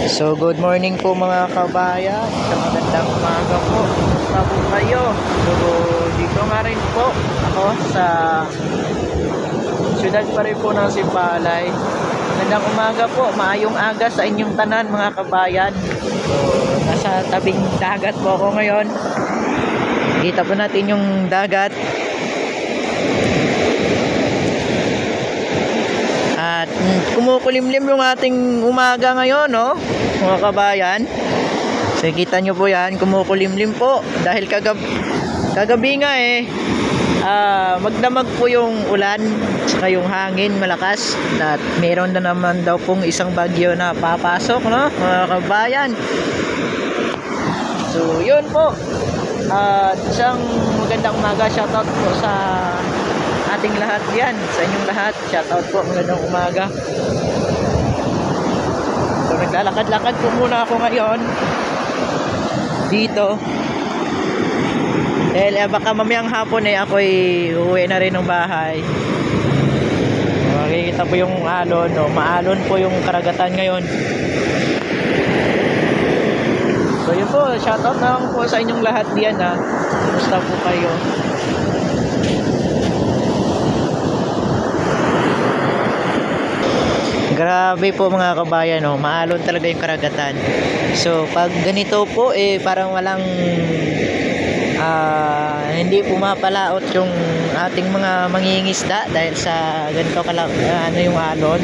So good morning po mga kabayan. Sa magandang umaga po. Kumusta po kayo? So dito nga rin po ako sa syudad pa rin po ng Sipalay. Magandang umaga po. Maayong aga sa inyong tanan mga kabayan. So nasa tabing dagat po ako ngayon. Kita po natin yung dagat. At kumukulimlim yung ating umaga ngayon, no? Mga kabayan. So kita nyo po yan, kumukulimlim po. Dahil kagabi nga magdamag po yung ulan saka yung hangin malakas. At meron na naman daw pong isang bagyo na papasok, no? Mga kabayan. So yun po. Isang magandang umaga. Shoutout po sa ating lahat yan, sa inyong lahat. Shoutout po, magandang umaga. So naglalakad-lakad po muna ako ngayon dito dahil baka mamayang hapon ako'y uuwi na rin ng bahay. Makikita po yung alon, no? Maalon po yung karagatan ngayon. So yun po, shoutout na lang po sa inyong lahat diyan, ha. Kumusta po kayo? Grabe po mga kabayan, no? Maalon talaga yung karagatan. So pag ganito po parang walang hindi pumapalaot yung ating mga mangingisda dahil sa ganito yung alon.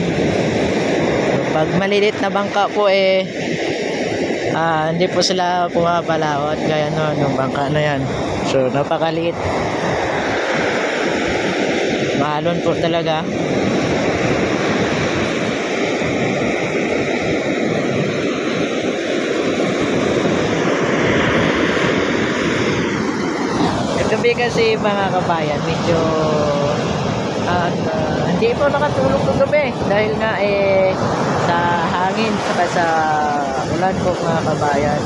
So, pag malilit na bangka po hindi po sila pumapalaot gaya nung bangka na yan. So napakaliit. Maalon po talaga. Gabi kasi mga kabayan, medyo hindi po nakatulog ng gabi dahil nga sa hangin saka sa ulan po mga kabayan.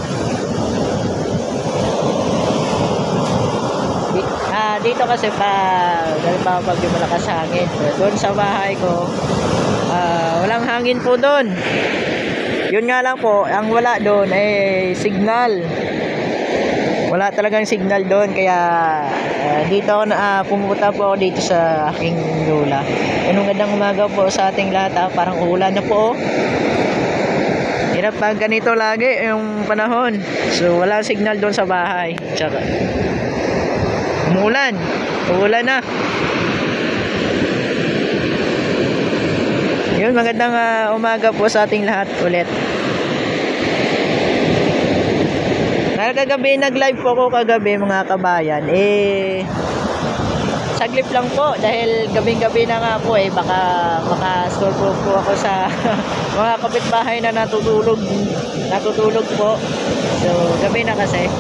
Dito kasi pag yung malakas hangin, doon sa bahay ko walang hangin po doon. Yun nga lang po, ang wala doon signal. Wala talagang signal doon, kaya dito ako pumunta po ako dito sa aking lula. Anong gandang umaga po sa ating lahat, parang uulan na po. Hirap pag ganito lagi yung panahon. So wala signal doon sa bahay. Tsaka umuulan. Uulan na. Yun, magandang umaga po sa ating lahat ulit. Kagabi nag-live po ako kagabi mga kabayan. Saglit lang po dahil gabing-gabi na nga po baka maka-store po ako sa mga kapitbahay na natutulog po. So gabi na kasi.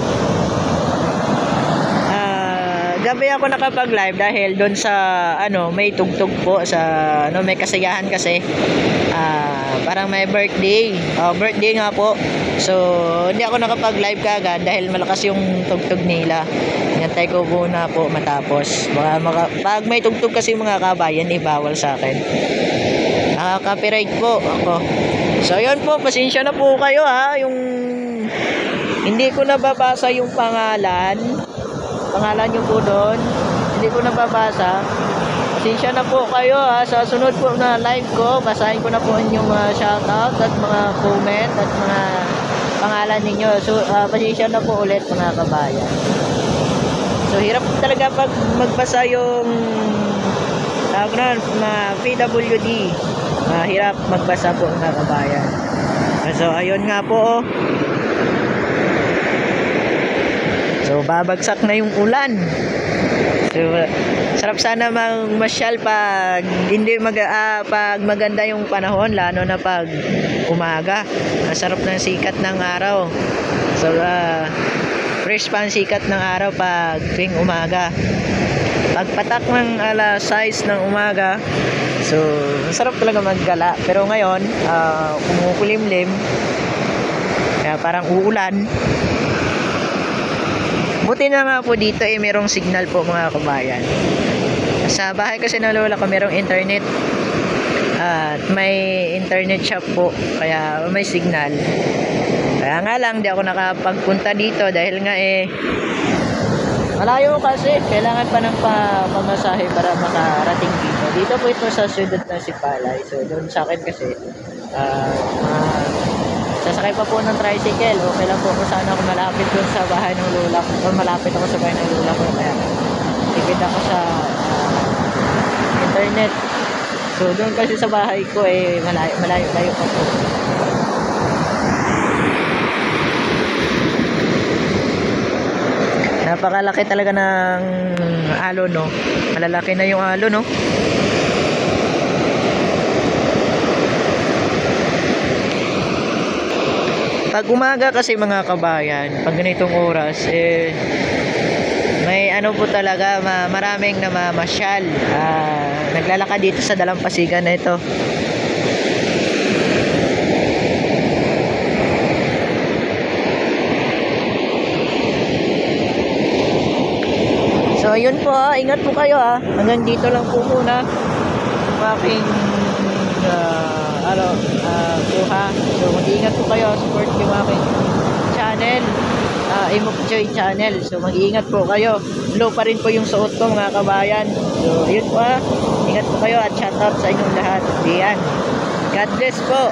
Gabi ako nakapag-live dahil doon sa may tugtog po sa may kasiyahan kasi. Parang may birthday nga po. So hindi ako nakapag-live kagad dahil malakas yung tugtog nila. Hinantay ko muna po matapos. Pag may tugtog kasi mga kabayan, bawal sa akin. Copyright po ako. So yun po, pasensya na po kayo yung hindi ko nababasa yung pangalan nyo po doon. Hindi ko nababasa. Pasensya na po kayo sa sunod po na live ko. Basahin ko na po inyong mga shoutout at mga comment at mga pangalan ninyo. So pasensya na po ulit mga kabayan. So hirap talaga pag magbasa yung mga PWD. Hirap magbasa po mga kabayan. So ayun nga po. So babagsak na yung ulan. So sarap sana magmasyal pag maganda yung panahon, lalo na pag umaga. Sarap ng sikat ng araw. So fresh pa ang sikat ng araw pag tuwing umaga. Pagpatak ng alas 6 ng umaga, so sarap talaga maggala. Pero ngayon kumukulimlim, kaya parang uulan. Buti na nga po dito merong signal po mga kabayan. Sa bahay kasi ng lola ko merong internet. At may internet shop po, kaya may signal. Kaya nga lang, di ako nakapagpunta dito dahil nga malayo kasi. Kailangan pa ng pamasahe para makarating dito. Dito po ito sa Ciudad ng Sipalay. So, doon sa akin kasi, sasakay pa po ng tricycle. Okay lang po kung saan ako malapit doon sa bahay ng lola ko. O malapit ako sa bahay ng lola ko. Kaya, tipid ako sa internet. So, doon kasi sa bahay ko malayo pa po. Napakalaki talaga ng alon, no? Malalaki na yung alon, no? Pag umaga kasi mga kabayan, pag ganitong oras, may ano po talaga, maraming namamasyal. Naglalakad dito sa dalampasigan na ito. So, yun po, ingat po kayo, hanggang dito lang po muna ang aking kuha. So, mag-iingat po kayo, support yung aking channel, Imok Joy channel. So, mag-iingat po kayo. Low pa rin po yung suot ko mga kabayan. So, yun po, ingat po kayo at shoutout sa inyong lahat. Diyan. God bless po.